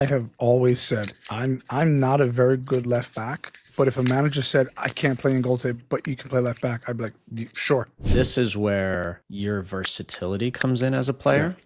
I have always said I'm not a very good left back, but if a manager said I can't play in goal tape, but you can play left back, I'd be like, Sure, This is where your versatility comes in as a yeah, player,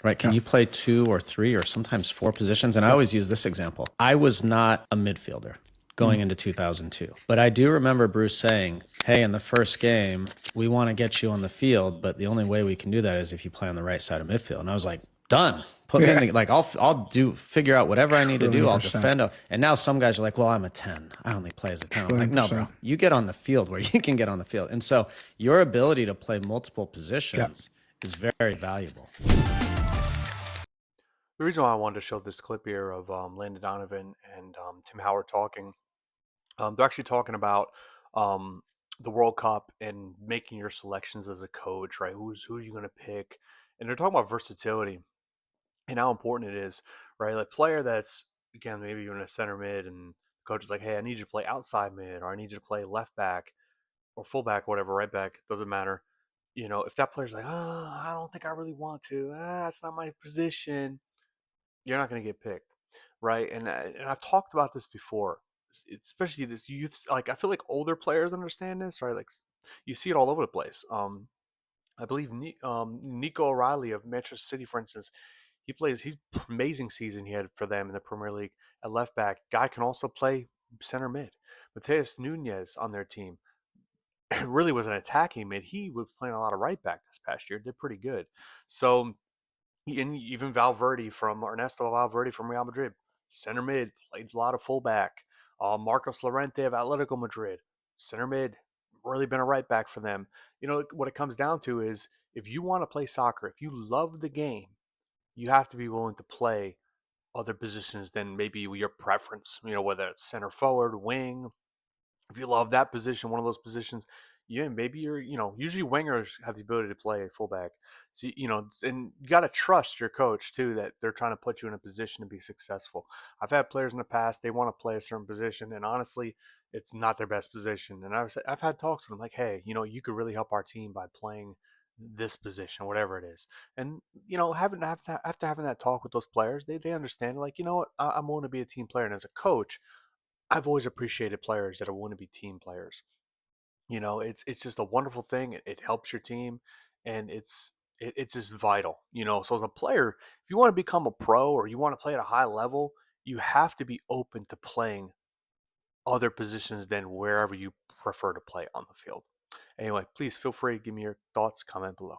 right? Can yeah, you play two or three or sometimes four positions? And I yeah, always use this example. I was not a midfielder going into 2002, but I do remember Bruce saying, "Hey, in the first game, we want to get you on the field, but the only way we can do that is if you play on the right side of midfield." And I was like, "Done. Put me in yeah, the like. I'll do figure out whatever I need to do. trillion I'll percent, defend." And now some guys are like, "Well, I'm a 10. I only play as a 10." I'm like, trillion "No, bro. percent, You get on the field where you can get on the field." And so your ability to play multiple yeah, positions is very valuable. The reason why I wanted to show this clip here of Landon Donovan and Tim Howard talking, they're actually talking about um, the World Cup and making your selections as a coach, right? Who are you going to pick? And they're talking about versatility and how important it is, right? Like player that's again maybe even a center mid, and the coach is like, hey, I need you to play outside mid, or I need you to play left back or fullback, whatever, right back, doesn't matter. You know, if that player's like, oh, I don't think I really want to, it's not my position, you're not going to get picked, right? And I've talked about this before, especially this youth. Like I feel like older players understand this, right? Like you see it all over the place. I believe Nico O'Reilly of Manchester City, for instance, he's amazing season he had for them in the Premier League at left back. Guy can also play center mid. Mateus Nunez on their team really was an attacking mid. He was playing a lot of right back this past year, did pretty good. So and even Valverde from Ernesto Valverde from Real Madrid, center mid, played a lot of fullback. Marcos Llorente of Atletico Madrid, center mid, really been a right back for them. You know what it comes down to is if you want to play soccer, if you love the game, you have to be willing to play other positions than maybe your preference. You know, whether it's center forward, wing, if you love that position, one of those positions, yeah, maybe usually wingers have the ability to play fullback. So, and you got to trust your coach too that they're trying to put you in a position to be successful. I've had players in the past, they want to play a certain position, and honestly, it's not their best position. And I've had talks with them like, hey, you could really help our team by playing this position, whatever it is. And, after having that talk with those players, they understand, like, you know what, I'm willing to be a team player. And as a coach, I've always appreciated players that are want to be team players. It's just a wonderful thing. It helps your team, and it's just vital. So as a player, if you want to become a pro or you want to play at a high level, you have to be open to playing other positions than wherever you prefer to play on the field. Anyway, please feel free to give me your thoughts, comment below.